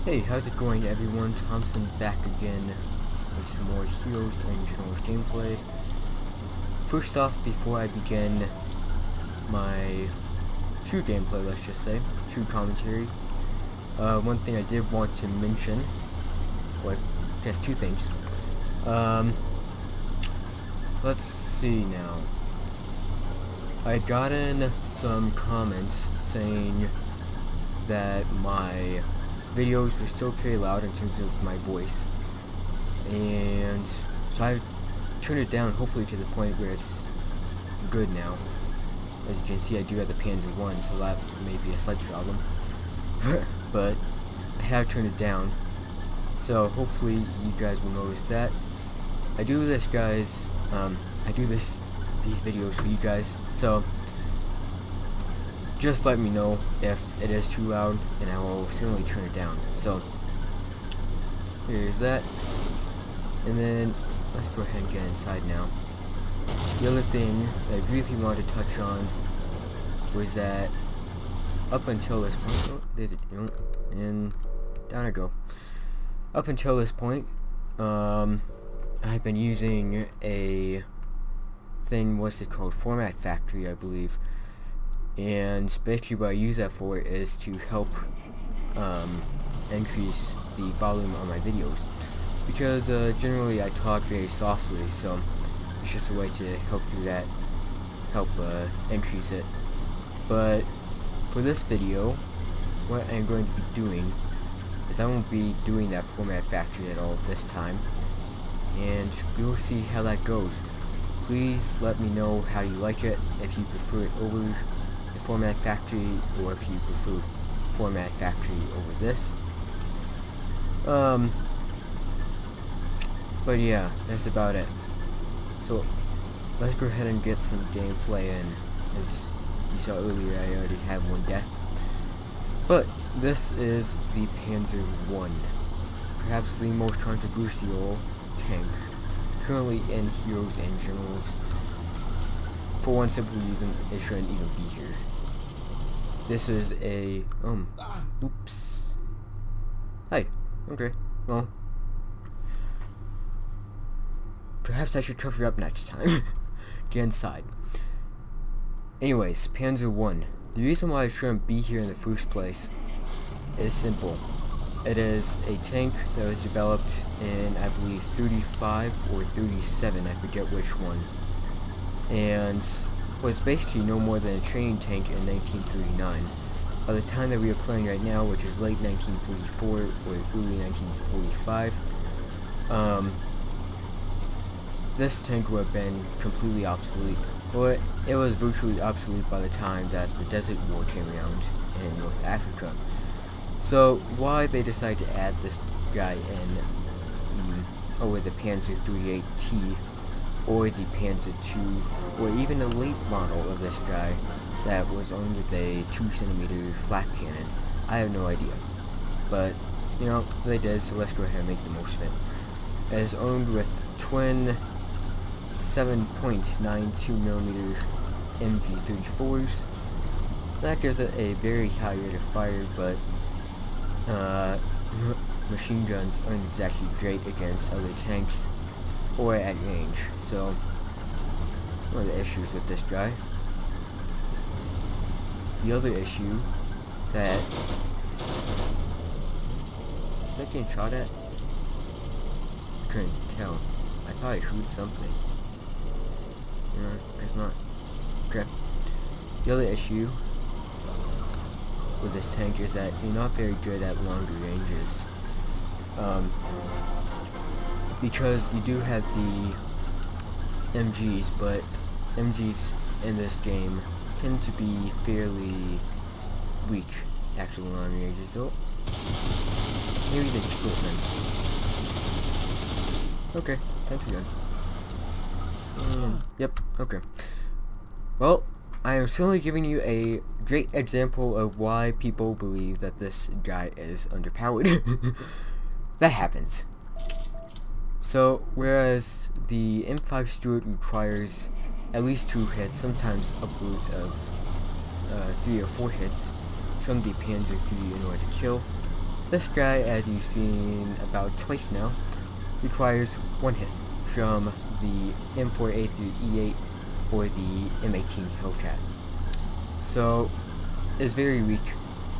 Hey, how's it going everyone? Thompson back again with some more Heroes and Generals gameplay. First off, before I begin my true gameplay, let's just say, true commentary, one thing I did want to mention, well, I guess two things. Let's see now. I had gotten some comments saying that my videos were still pretty loud in terms of my voice, and so I turned it down, hopefully to the point where it's good now. As you can see, I do have the Panzer I, so that may be a slight problem. But I have turned it down, so hopefully you guys will notice that. I do this, guys. I do these videos for you guys, so just let me know if it is too loud, and I will certainly turn it down. So here's that, and then let's go ahead and get inside now. The other thing that I really wanted to touch on was that up until this point, oh, there's a jump, and down I go. Up until this point, I've been using a thing, what's it called, Format Factory, I believe. And basically what I use that for is to help increase the volume on my videos, because generally I talk very softly, so it's just a way to help do that, help increase it. But for this video, what I'm going to be doing is I won't be doing that Format Factory at all this time, and we'll see how that goes. Please let me know how you like it, if you prefer it over the Format Factory, or if you prefer Format Factory over this. But yeah, that's about it. So let's go ahead and get some gameplay in. As you saw earlier, I already have one death. But this is the Panzer I, perhaps the most controversial tank currently in Heroes and Generals, for one simple reason: it shouldn't even be here. This is a oops. Hi. Okay. Well, perhaps I should cover up next time. Get inside. Anyways, Panzer I. The reason why it shouldn't be here in the first place is simple. It is a tank that was developed in, I believe, 35 or 37, I forget which one, and was basically no more than a training tank in 1939. By the time that we are playing right now, which is late 1944 or early 1945, this tank would have been completely obsolete. Well, it was virtually obsolete by the time that the Desert War came around in North Africa. So why they decided to add this guy in over the Panzer III-T or the Panzer II, or even a late model of this guy that was owned with a 2cm flak cannon, I have no idea. But, you know, they did, so let's go ahead and make the most of it. It is owned with twin 7.92mm MG34s. That gives it a very high rate of fire, but machine guns aren't exactly great against other tanks or at range. So, one of the issues with this guy. The other issue is that is that getting shot at? I couldn't tell. I thought I heard something. It's not. Okay. The other issue with this tank is that you're not very good at longer ranges, because you do have the MGs, but MGs in this game tend to be fairly weak actual long ranges. So maybe they just split them. Okay, time to go. Yep, okay. Well, I am certainly giving you a great example of why people believe that this guy is underpowered. That happens. So, whereas the M5 Stuart requires at least 2 hits, sometimes upwards of 3 or 4 hits from the Panzer III in order to kill, this guy, as you've seen about twice now, requires one hit from the M4A through E8 or the M18 Hellcat. So it's very weak.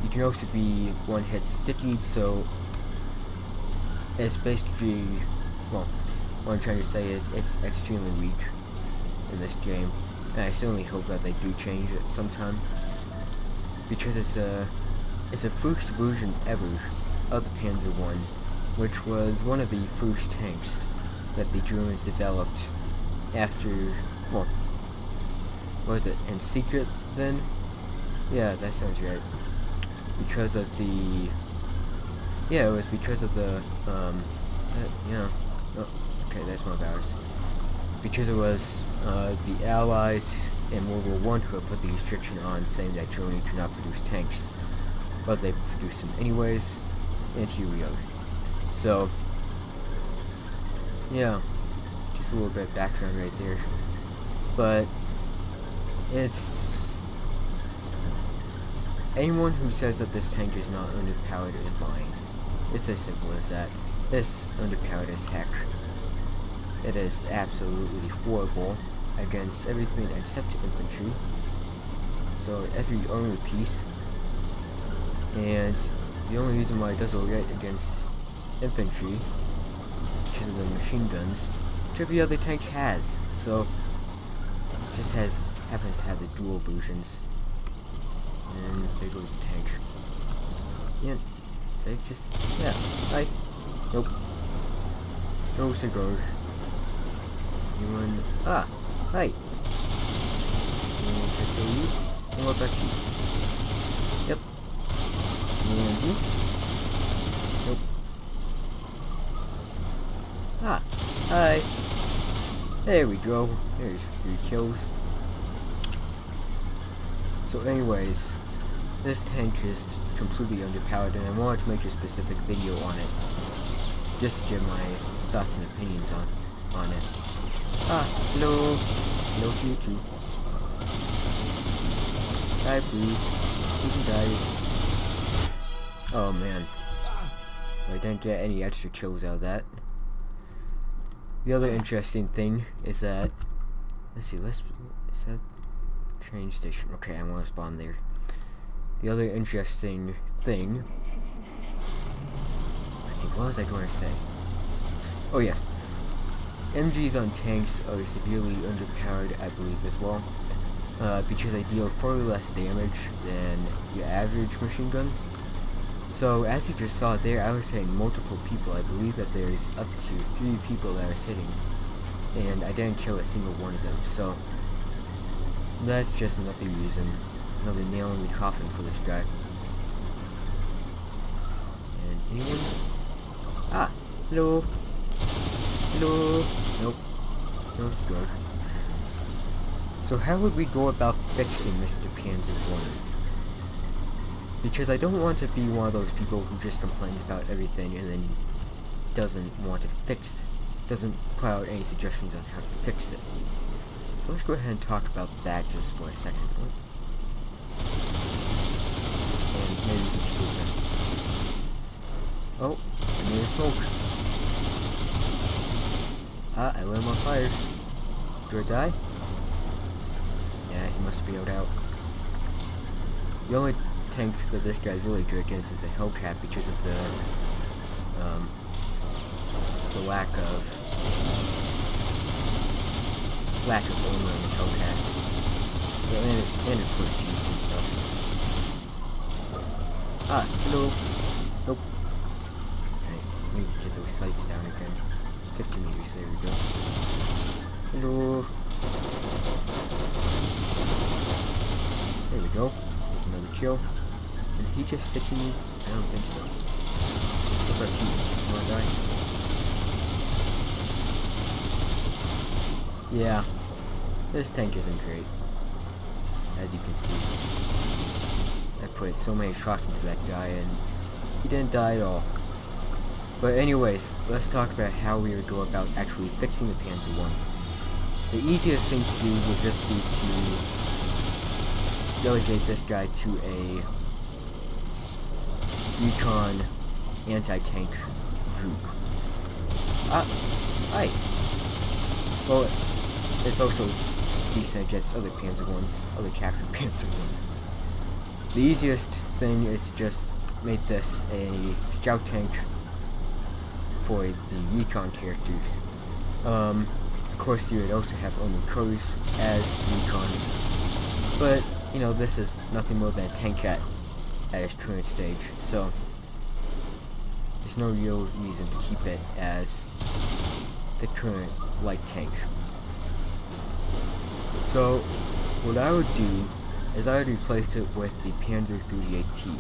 You can also be one hit sticky, so it's basically, well, what I'm trying to say is it's extremely weak in this game, and I certainly hope that they do change it sometime, because it's a first version ever of the Panzer I, which was one of the first tanks that the Germans developed after, well, what was it, in secret then? Yeah, that sounds right. Because of the, yeah, it was because of the, okay, that's one of ours. Because it was the Allies in World War I who had put the restriction on, saying that Germany could not produce tanks, but they produced them anyways, and here we are. So, yeah, just a little bit of background right there. But it's, anyone who says that this tank is not underpowered is lying. It's as simple as that. It's underpowered as heck. It is absolutely horrible against everything except infantry. So every armor piece. And the only reason why it does alright against infantry, because of the machine guns, which every other tank has. So it just happens to have the dual versions. And there goes the tank. Yeah, they just, yeah, hi. Nope. No cigars. Anyone? Ah, hi. Anyone take the lead? And what about you? Yep. And you? Nope. Ah, hi. There we go. There's 3 kills. So anyways, this tank is completely underpowered, and I wanted to make a specific video on it, just to give my thoughts and opinions on it. Ah, hello. Hello to you too. Die please. You can die. Oh man. I didn't get any extra kills out of that. The other interesting thing is that, let's see, is that train station? Okay, I want to spawn there. The other interesting thing, let's see, what was I going to say? Oh yes, MGs on tanks are severely underpowered, I believe, as well, because they deal far less damage than your average machine gun. So as you just saw there, I was hitting multiple people. I believe that there's up to 3 people that I was hitting, and I didn't kill a single one of them. So that's just another reason, another nail in the coffin for this guy. And anyone? Ah, hello. Hello. Nope. No cigar. So how would we go about fixing Mr. Panzer I? Because I don't want to be one of those people who just complains about everything and then doesn't put out any suggestions on how to fix it. So let's go ahead and talk about that just for a second. And maybe we can shoot them. Oh, I made a smoke. Ah, I lit him on fire. Did I die? Yeah, he must be out. The only tank that this guy's really good against is the Hellcat because of the lack of armor in the Hellcat. And of course jeeps and stuff. Ah, hello. Nope. Okay, we need to get those sights down again. 50 meters, there we go. Hello. There we go. There's another kill. Did he just stick to me? I don't think so. What about you? You wanna die? Yeah. This tank isn't great. As you can see. I put so many shots into that guy and he didn't die at all. But anyways, let's talk about how we would go about actually fixing the Panzer I. The easiest thing to do would just be to delegate this guy to a recon anti-tank group. Hi. Well, it's also decent against other Panzer ones, other captured Panzer ones. The easiest thing is to just make this a scout tank for the recon characters. Of course, you would also have armored cars as recon, but you know, this is nothing more than a tank at its current stage, so there's no real reason to keep it as the current light tank. So what I would do is I would replace it with the Panzer 38T.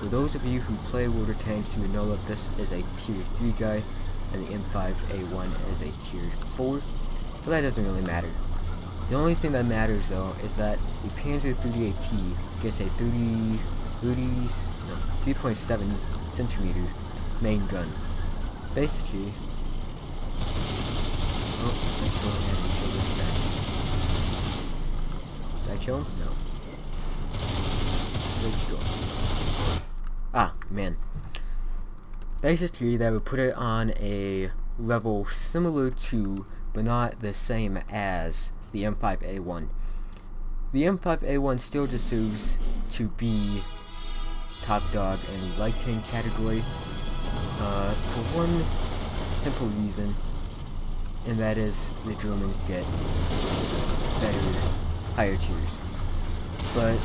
For those of you who play water tanks, you would know that this is a tier 3 guy and the M5A1 is a tier 4, but that doesn't really matter. The only thing that matters though is that the Panzer 38T gets a 3.7 centimeter main gun. Basically, did I kill him? No. Where'd he go? Ah, man. Basically, that would put it on a level similar to, but not the same as, the M5A1. The M5A1 still deserves to be top dog in the light tank category, for one simple reason, and that is the Germans get better, higher tiers. But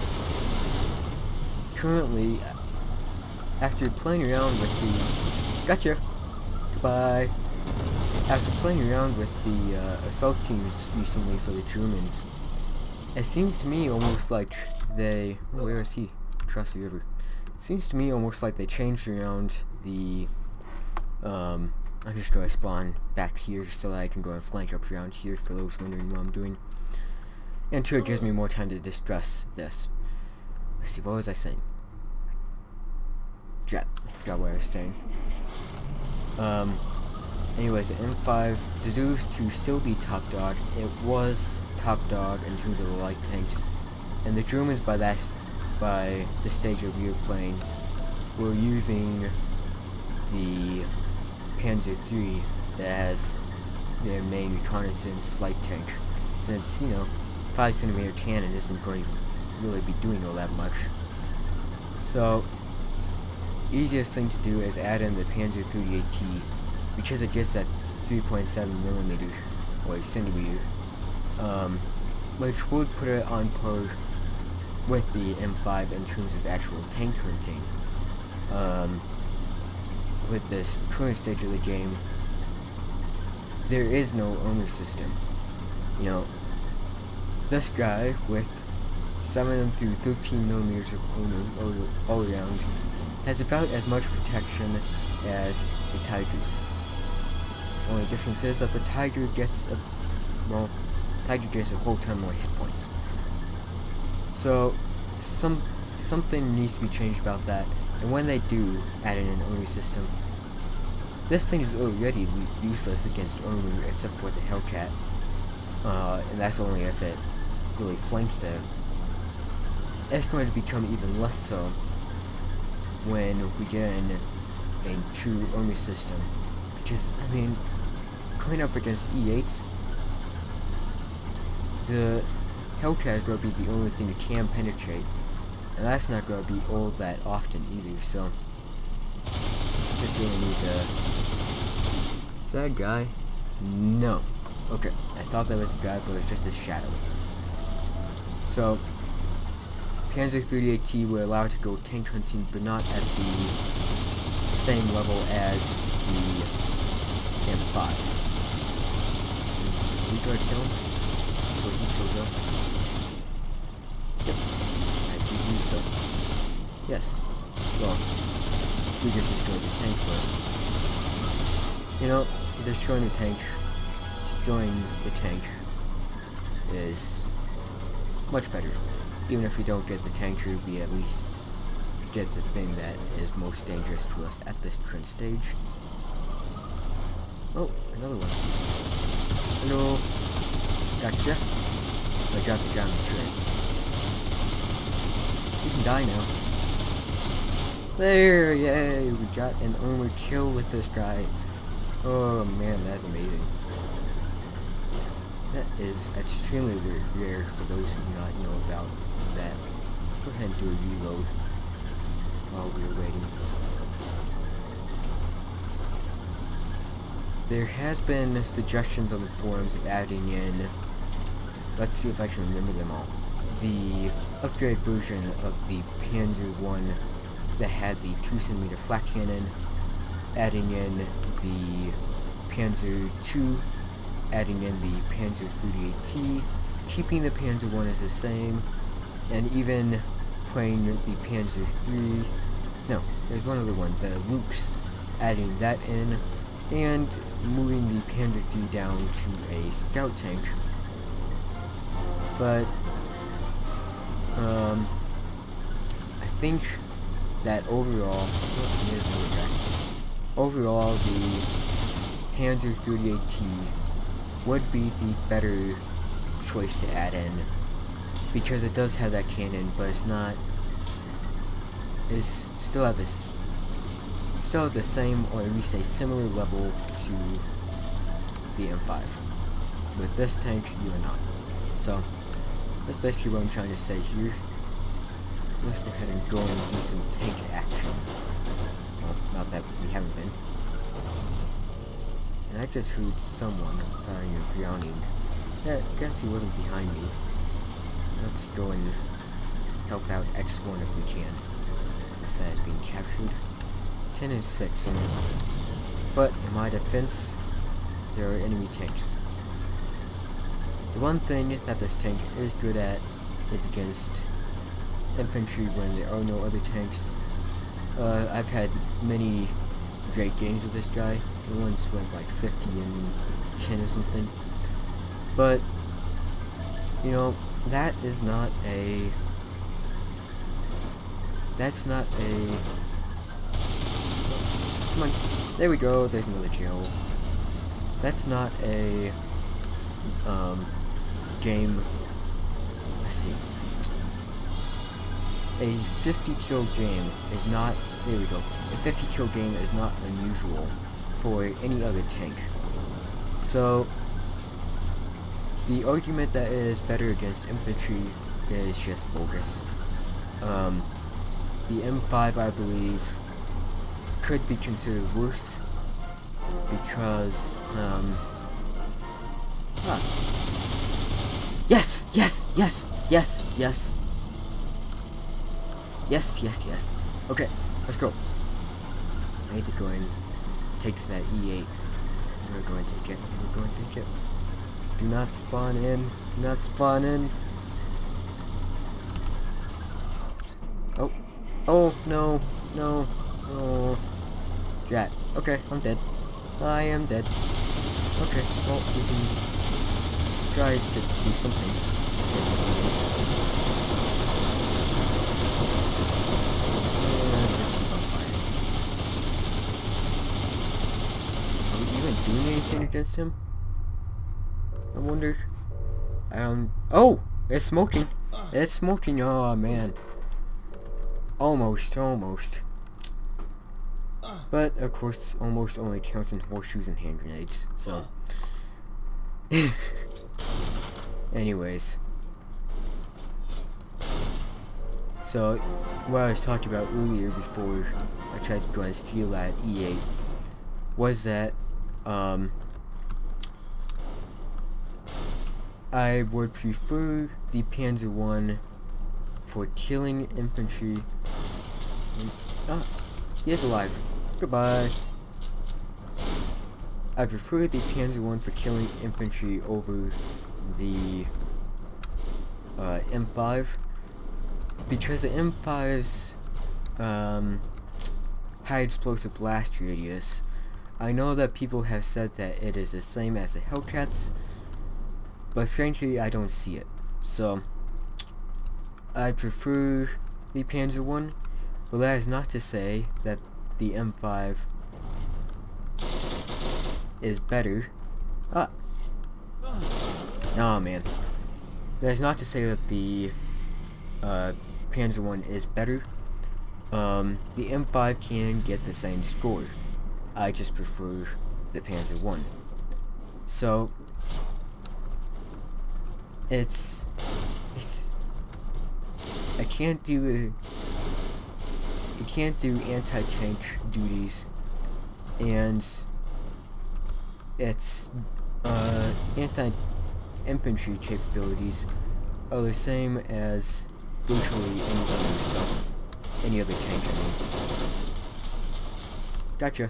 currently, after playing around with the... Gotcha! Goodbye! After playing around with the assault teams recently for the Germans, it seems to me almost like they... Oh, where is he? Across the river. It seems to me almost like they changed around the... I'm just going to spawn back here so that I can go and flank up around here for those wondering what I'm doing. And two, it gives me more time to discuss this. Let's see, what was I saying? I forgot what I was saying. Anyways, the M5 deserves to still be top dog. It was top dog in terms of the light tanks, and the Germans by the stage that we were playing were using the Panzer III that has their main reconnaissance light tank, since, you know, 5cm cannon isn't going to really be doing all that much. So easiest thing to do is add in the Panzer 38T, because it gets that 3.7mm or centimeter, which would put it on par with the M5 in terms of actual tank hunting. With this current stage of the game, there is no owner system. You know, this guy with 7 through 13mm of owner all around has about as much protection as the Tiger. Only difference is that the Tiger gets a whole ton more hit points. So something needs to be changed about that. And when they do add in an owner system, this thing is already useless against owner except for the Hellcat, and that's only if it really flanks it. It's going to become even less so when we get in a true owner system, because, I mean, going up against E8s, the Hellcat is going to be the only thing you can penetrate, and that's not going to be all that often either, so just really need to... Is that a guy? No. Okay, I thought that was a guy, but it was just a shadow. So, Panzer 38T were allowed to go tank hunting, but not at the same level as the M5. Did we try to kill him? Before he shows up? Yep. I believe so. Yes. Well, we just destroyed the tank, but... You know, destroying the tank is much better. Even if we don't get the tanker, we at least get the thing that is most dangerous to us at this current stage. Oh, another one. Hello. Gotcha. I got the guy on the train. You can die now. There, yay! We got an armored kill with this guy. Oh man, that's amazing. That is extremely rare for those who do not know about that. Let's go ahead and do a reload while we're waiting. There has been suggestions on the forums of adding in, let's see if I can remember them all, the upgrade version of the Panzer I that had the 2cm flak cannon, adding in the Panzer II, adding in the Panzer 38T, keeping the Panzer I as the same, and even playing the Panzer III, no, there's one other one, the Lukes, adding that in, and moving the Panzer III down to a scout tank. But, I think that overall, the Panzer 38T would be the better choice to add in, because it does have that cannon, but it's still at the same, or at least a similar level to the M5. With this tank, you are not. So that's basically what I'm trying to say here. Let's go ahead and go and do some tank action. Well, not that we haven't been. And I just heard someone firing a drowning. Yeah, I guess he wasn't behind me. Let's go and help out X1 if we can. As I said, it's being captured. 10 and 6. But in my defense, there are enemy tanks. The one thing that this tank is good at is against infantry when there are no other tanks. I've had many great games with this guy. The once went like 50 and 10 or something. But, you know, that's not a... Come on, there we go, there's another kill. That's not a, game, let's see. A 50 kill game is not, there we go. A 50 kill game is not unusual for any other tank. So, the argument that it is better against infantry is just bogus. The M5, I believe, could be considered worse because, yes, yes, yes, yes, yes. Yes, yes, yes. Okay, let's go. I need to go and take that E8. We're going to take it. We're going to take it. Do not spawn in. Do not spawn in. Oh. Oh, no. No. Oh. Drat. Okay, I'm dead. I am dead. Okay, well, we can try to do something. Doing anything against him? I wonder. Oh! It's smoking! It's smoking! Oh man. Almost. But, of course, almost only counts in horseshoes and hand grenades, so. Anyways. So, what I was talking about earlier before I tried to go and steal that E8 was that I would prefer the Panzer I for killing infantry. He is alive. Goodbye. I prefer the Panzer I for killing infantry over the M5 because the M5's high explosive blast radius. I know that people have said that it is the same as the Hellcats, but frankly I don't see it. So I prefer the Panzer I, but that is not to say that the M5 is better. Oh man. That is not to say that the Panzer I is better, the M5 can get the same score. I just prefer the Panzer I. So it's I can't do anti-tank duties, and its anti-infantry capabilities are the same as virtually any other tank, I mean. Gotcha.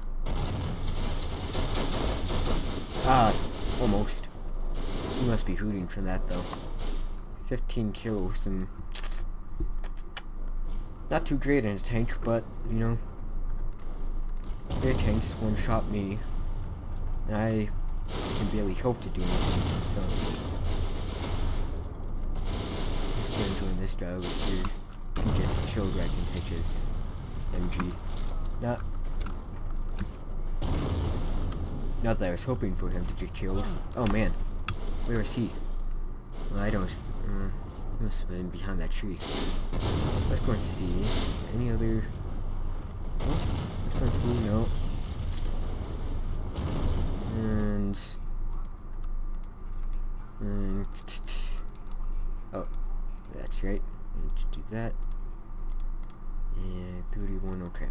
Ah, almost. You must be hooting for that, though. 15 kills, and not too great in a tank, but, you know, their tanks one-shot me, and I can barely hope to do anything, so I'm just gonna join this guy over here. He just killed where I can take his MG. Not that I was hoping for him to get killed. Oh man, where is he? Well, I don't. He must have been behind that tree. Let's go and see. Any other? Oh, let's go and see. No. And oh, that's right. I need to do that. And 31. Okay.